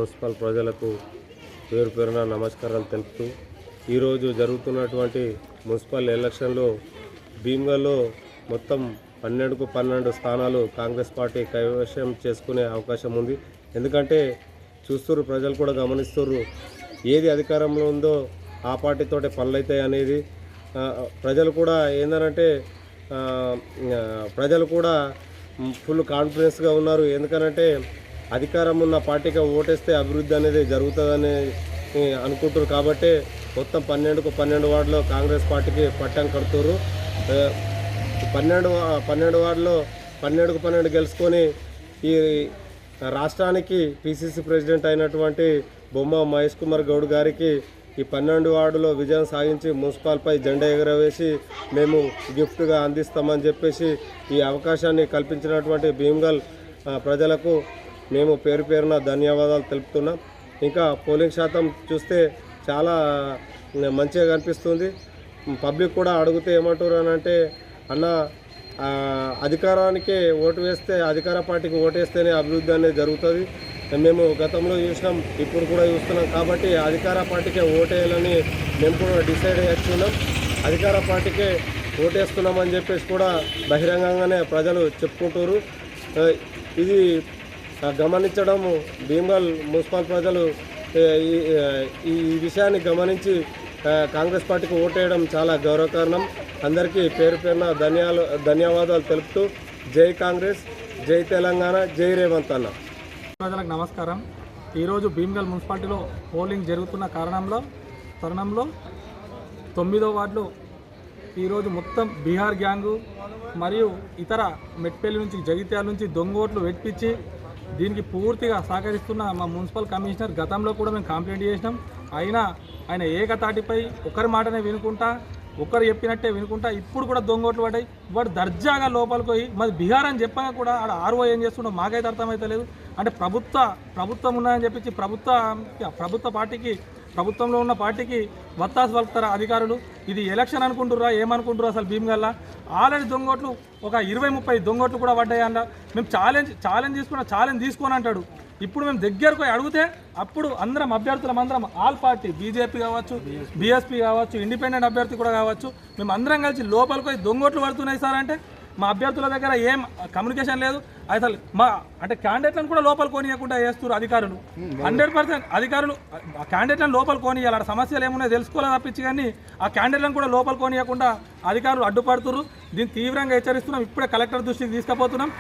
Municipal ప్రజలకు పేరు పేరున నమస్కారాలు తెలుపుతూ ఈరోజు జరుగుతున్నటువంటి మున్సిపల్ ఎలక్షన్లో భీమ్గల్లో మొత్తం 12కు 12 స్థానాలు కాంగ్రెస్ పార్టీ కైవసం చేసుకునే అవకాశం ఉంది. ఎందుకంటే చూస్తున్నారు, ప్రజలు కూడా గమనిస్తున్నారు, ఏది అధికారంలో ఉందో ఆ పార్టీతోటే పనులైతాయి అనేది. ప్రజలు కూడా ఏంటంటే ప్రజలు కూడా ఫుల్ కాన్ఫిడెన్స్గా ఉన్నారు. ఎందుకనంటే అధికారం ఉన్న పార్టీకి ఓటేస్తే అభివృద్ధి అనేది జరుగుతుందని అనుకుంటారు. కాబట్టి మొత్తం 12కు 12 వార్డులో కాంగ్రెస్ పార్టీకి పట్టం కడుతున్నారు. 12 వార్డులో 12కు 12 గెలుచుకొని ఈ రాష్ట్రానికి పిసిసి ప్రెసిడెంట్ అయినటువంటి బొమ్మ మహేష్ కుమార్ గౌడ్ గారికి ఈ 12 వార్డులో విజయం సాధించి మున్సిపాల్పై జెండా ఎగరవేసి మేము గిఫ్ట్గా అందిస్తామని చెప్పేసి ఈ అవకాశాన్ని కల్పించినటువంటి భీమ్గల్ ప్రజలకు మేము పేరు పేరున ధన్యవాదాలు తెలుపుతున్నాం. ఇంకా పోలింగ్ శాతం చూస్తే చాలా మంచిగా కనిపిస్తుంది. పబ్లిక్ కూడా అడిగితే ఏమంటారు అని అంటే, అన్న అధికారానికి ఓటు వేస్తే, అధికార పార్టీకి ఓటేస్తేనే అభివృద్ధి అనేది జరుగుతుంది. మేము గతంలో చూసినాం, ఇప్పుడు కూడా చూస్తున్నాం. కాబట్టి అధికార పార్టీకే ఓటేయాలని మేము కూడా డిసైడ్ చేస్తున్నాం. అధికార పార్టీకే ఓటేస్తున్నామని చెప్పేసి కూడా బహిరంగంగానే ప్రజలు చెప్పుకుంటారు. ఇది గమనించడం భీమ్గల్ మున్సిపల్ ప్రజలు ఈ విషయాన్ని గమనించి కాంగ్రెస్ పార్టీకి ఓటేయడం చాలా గౌరవకారణం. అందరికీ పేరు పేరున ధన్యవాదాలు తెలుపుతూ జై కాంగ్రెస్, జై తెలంగాణ, జై రేవంత్ అన్న. ప్రజలకు నమస్కారం. ఈరోజు భీమ్గల్ మున్సిపాలిటీలో పోలింగ్ జరుగుతున్న తరుణంలో 9వ వార్డులో ఈరోజు మొత్తం బీహార్ గ్యాంగు మరియు ఇతర మెట్పల్లి నుంచి, జగిత్యాల నుంచి దొంగ ఓట్లు వెట్టించి దీనికి పూర్తిగా సహకరిస్తున్న మా మున్సిపల్ కమిషనర్ గతంలో కూడా మేము కంప్లైంట్ చేసినాం. అయినా ఆయన ఏకతాటిపై ఒకరి మాటనే వినుకుంటా, ఒకరు చెప్పినట్టే వినుకుంటా ఇప్పుడు కూడా దొంగోట్లు పడ్డాయి. వాడు దర్జాగా లోపలికి పోయి మరి బీహార్ అని చెప్పగా కూడా ఆడ ఆర్ఓ ఏం చేస్తుండో మాకైతే అర్థమవుతలేదు. అంటే ప్రభుత్వం ఉన్నదని చెప్పించి ప్రభుత్వ పార్టీకి, ప్రభుత్వంలో ఉన్న పార్టీకి వత్తాసు పలుకుతారా అధికారులు? ఇది ఎలక్షన్ అనుకుంటుర్రా, ఏమనుకుంటుర్రా అసలు? భీమ్గల్లా ఆల్రెడీ దొంగోట్లు ఒక 20-30 దొంగోట్లు కూడా పడ్డాయన్న. మేము ఛాలెంజ్ తీసుకొని అంటాడు. ఇప్పుడు మేము దగ్గరకు పోయి అడిగితే అప్పుడు అందరం అభ్యర్థులం ఆల్ పార్టీ, బీజేపీ కావచ్చు, బీఎస్పీ కావచ్చు, ఇండిపెండెంట్ అభ్యర్థి కూడా కావచ్చు, మేము అందరం కలిసి లోపలికి పోయి దొంగోట్లు పడుతున్నాయి సార్ అంటే మా అభ్యర్థుల దగ్గర ఏం కమ్యూనికేషన్ లేదు. అసలు అంటే క్యాండిడేట్లను కూడా లోపల కోనియకుండా చేస్తున్నారు అధికారులు. 100% అధికారులు క్యాండిడేట్లను లోపల కోనియాలి. అక్కడ సమస్యలు ఏమున్నాయో తెలుసుకోలేదు తప్పించి, కానీ ఆ క్యాండిడేట్లను కూడా లోపల కోనియకుండా అధికారులు అడ్డుపడుతున్నారు. దీన్ని తీవ్రంగా హెచ్చరిస్తున్నాం. ఇప్పుడే కలెక్టర్ దృష్టికి తీసుకుపోతున్నాం.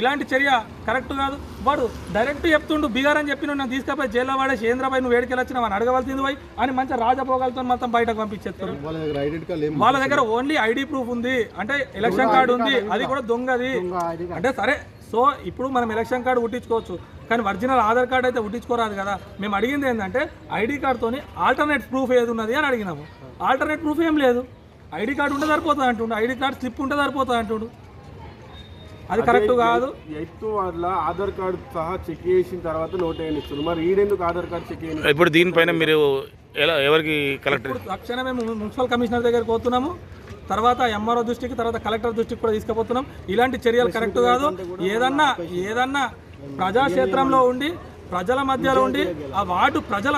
ఇలాంటి చర్య కరెక్ట్ కాదు. వాడు డైరెక్ట్ చెప్తుండు, బీహార్ అని చెప్పిన నేను తీసుకుపోయి జైల్లో వాడేసి ఏంద్రబాయ్ నువ్వు వేడికి వచ్చినా అని అడగవలసింది పోయి అని మంచిగా రాజభోగాలతో మొత్తం బయటకు పంపించేస్తారు. వాళ్ళ దగ్గర ఓన్లీ ఐడి ప్రూఫ్ ఉంది, అంటే ఎలక్షన్ కార్డు ఉంది, అది కూడా దొంగది. అంటే సరే, సో ఇప్పుడు మనం ఎలక్షన్ కార్డు ఉట్టించుకోవచ్చు, కానీ ఒరిజినల్ ఆధార్ కార్డు అయితే ఉట్టించుకోరాదు కదా. మేము అడిగింది ఏంటంటే ఐడి కార్డుతోని ఆల్టర్నేట్ ప్రూఫ్ ఏది ఉన్నది అని అడిగినాము. ఆల్టర్నేట్ ప్రూఫ్ ఏం లేదు. ఐడి కార్డు ఉంటే సరిపోతుంది అంటుండు, ఐడి కార్డు స్లిప్ ఉంటే సరిపోతుంది అంటుండు. అది కరెక్ట్ కాదు. ఆధార్ కార్డు సహా చెక్ చేసిన తర్వాత నోట్ అయ్యనిస్తారు. మరి ఈడెందుకు ఆధార్ కార్డు చెక్ చేయాలి? ఇప్పుడు దీనిపైన మీరు ఎవరికి కలెక్టర్ తక్షణమే మేము మున్సిపల్ కమిషనర్ దగ్గరికి పోతున్నాము, తర్వాత ఎంఆర్ఓ దృష్టికి, తర్వాత కలెక్టర్ దృష్టికి కూడా తీసుకుపోతున్నాం. ఇలాంటి చర్యలు కరెక్ట్ కాదు. ఏదన్నా ప్రజాక్షేత్రంలో ఉండి, ప్రజల మధ్యలో ఉండి, ఆ వార్డు ప్రజల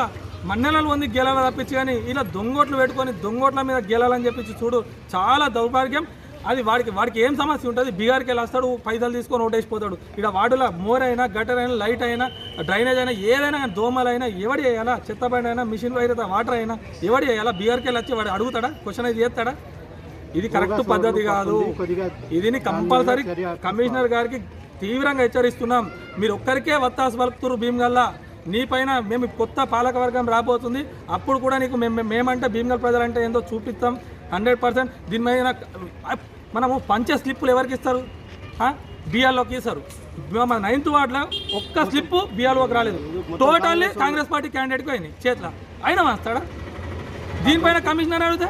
మన్నెలను పొంది గెలాలని తప్పించి, కానీ ఇలా దొంగోట్లు పెట్టుకొని దొంగోట్ల మీద గెలాలని చెప్పించి చూడు, చాలా దౌర్భాగ్యం. అది వాడికి ఏం సమస్య ఉంటుంది? బీహార్కి వెళ్ళి వస్తాడు, పైసలు తీసుకొని ఓటేసిపోతాడు. ఇక్కడ వార్డులో మోర్ అయినా, గటర్ అయినా, లైట్ అయినా, డ్రైనేజ్ అయినా, ఏదైనా దోమలైనా ఎవడి వేయాలా? చెత్తబండి అయినా, మిషన్ అయితే వాటర్ అయినా ఎవడి వేయాలా? బీహార్కి వెళ్ళి వచ్చి వాడు అడుగుతాడా? క్వశ్చన్ అయితే చేస్తాడా? ఇది కరెక్ట్ పద్ధతి కాదు. ఇది కంపల్సరీ కమిషనర్ గారికి తీవ్రంగా హెచ్చరిస్తున్నాం. మీరు ఒక్కరికే వత్తాసు పలుకుతున్నారు భీమ్గల్లా. నీ పైన మేము కొత్త పాలకవర్గం రాబోతుంది. అప్పుడు కూడా నీకు మేమంటే భీమ్గల్ ప్రజలంటే ఏందో చూపిస్తాం 100%. దీని మీద మనము పంచే స్లిప్పులు ఎవరికి ఇస్తారు? బిఆర్ఓకి ఇస్తారు. మన 9th వార్డులో ఒక్క స్లిప్ బిఆర్ఓకి రాలేదు. టోటల్లీ కాంగ్రెస్ పార్టీ క్యాండిడేట్కి అయినాయి చేతిలో. అయినా వస్తాడా? దీనిపైన కమిషనర్ అడిగితే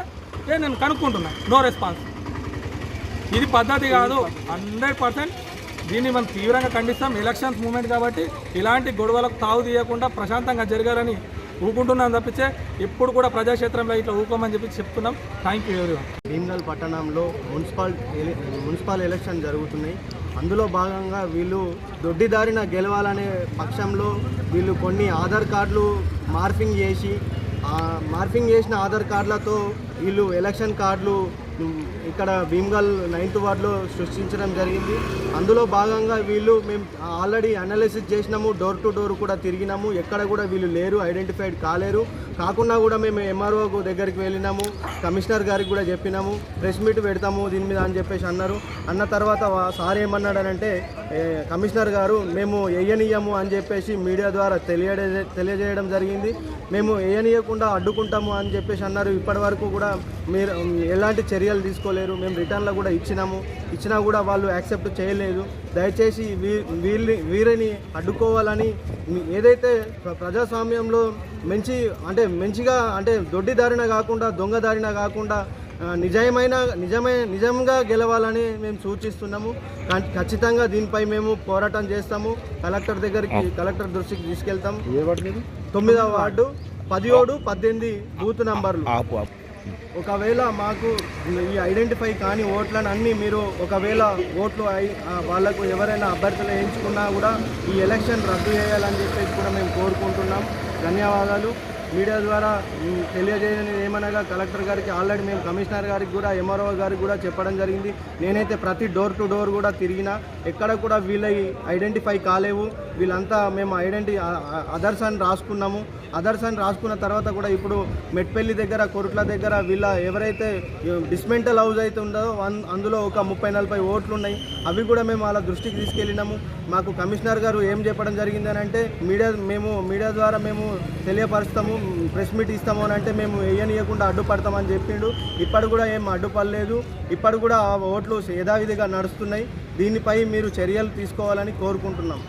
నేను కనుక్కుంటున్నా, నో రెస్పాన్స్. ఇది పద్ధతి కాదు. 100% దీన్ని మనం తీవ్రంగా ఖండిస్తాం. ఎలక్షన్స్ మూమెంట్ కాబట్టి ఇలాంటి గొడవలకు తావు తీయకుండా ప్రశాంతంగా జరగాలని ఊకుంటున్నాను తప్పించే ఎప్పుడు కూడా ప్రజాక్షేత్రంలో ఇట్లా ఊకోమని చెప్పి చెప్తున్నాం. Thank you everyone. భీమ్గల్ పట్టణంలో మున్సిపల్ ఎలక్షన్ జరుగుతున్నాయి. అందులో భాగంగా వీళ్ళు దొడ్డిదారిన గెలవాలనే పక్షంలో వీళ్ళు కొన్ని ఆధార్ కార్డులు మార్ఫింగ్ చేసిన ఆధార్ కార్డులతో వీళ్ళు ఎలక్షన్ కార్డులు ఇక్కడ భీమ్గల్ 9th వార్డులో సృష్టించడం జరిగింది. అందులో భాగంగా వీళ్ళు మేము ఆల్రెడీ అనాలిసిస్ చేసినాము, డోర్ టు డోర్ కూడా తిరిగినాము, ఎక్కడ కూడా వీళ్ళు లేరు, ఐడెంటిఫైడ్ కాలేరు. కాకుండా కూడా మేము ఎంఆర్ఓ దగ్గరికి వెళ్ళినాము, కమిషనర్ గారికి కూడా చెప్పినాము, ప్రెస్ మీట్ పెడతాము దీని మీద అని చెప్పేసి అన్నారు. అన్న తర్వాత సార్ ఏమన్నాడనంటే కమిషనర్ గారు మేము వేయనీయము అని చెప్పేసి మీడియా ద్వారా తెలియజేయడం జరిగింది. మేము వేయనీయకుండా అడ్డుకుంటాము అని చెప్పేసి అన్నారు. ఇప్పటి వరకు కూడా మీరు ఎలాంటి చర్యలు తీసుకోలేరు. మేము రిటర్న్లో కూడా ఇచ్చినా కూడా వాళ్ళు యాక్సెప్ట్ చేయలేదు. దయచేసి వీరిని అడ్డుకోవాలని ఏదైతే ప్రజాస్వామ్యంలో మంచిగా దొడ్డిదారిన కాకుండా దొంగదారిన కాకుండా నిజంగా గెలవాలని మేము సూచిస్తున్నాము. ఖచ్చితంగా దీనిపై మేము పోరాటం చేస్తాము. కలెక్టర్ దృష్టికి తీసుకెళ్తాం. 9వ వార్డు 17, 18 బూత్ నంబర్లు. ఒకవేళ మాకు ఈ ఐడెంటిఫై కాని ఓట్లను అన్నీ మీరు ఒకవేళ ఓట్లు వాళ్ళకు ఎవరైనా అభ్యర్థులు వేయించుకున్నా కూడా ఈ ఎలక్షన్ రద్దు చేయాలని చెప్పేసి కూడా మేము కోరుకుంటున్నాం. ధన్యవాదాలు. మీడియా ద్వారా తెలియజేయని ఏమనగా కలెక్టర్ గారికి ఆల్రెడీ మేము కమిషనర్ గారికి కూడా ఎంఆర్ఓ గారికి కూడా చెప్పడం జరిగింది. నేనైతే ప్రతి డోర్ టు డోర్ కూడా తిరిగినా ఎక్కడ కూడా వీళ్ళ ఐడెంటిఫై కాలేవు. వీళ్ళంతా మేము అదర్స్ అని రాసుకున్నాము. అదర్స్ అని రాసుకున్న తర్వాత కూడా ఇప్పుడు మెట్పల్లి దగ్గర కొరుట్ల దగ్గర వీళ్ళ ఎవరైతే డిస్మెంటల్ హౌస్ అయితే ఉందో అందులో ఒక 30-40 ఓట్లు ఉన్నాయి. అవి కూడా మేము వాళ్ళ దృష్టికి తీసుకెళ్ళినాము. మాకు కమిషనర్ గారు ఏం చెప్పడం జరిగింది అని అంటే మీడియా ద్వారా మేము తెలియపరుస్తాము, ప్రెస్ మీట్ ఇస్తాము అని అంటే మేము వేయనీయకుండా అడ్డుపడతామని చెప్పిండు. ఇప్పుడు కూడా ఏం అడ్డుపడలేదు. ఇప్పుడు కూడా ఆ ఓట్లు యథావిధిగా నడుస్తున్నాయి. దీనిపై మీరు చర్యలు తీసుకోవాలని కోరుకుంటున్నాం.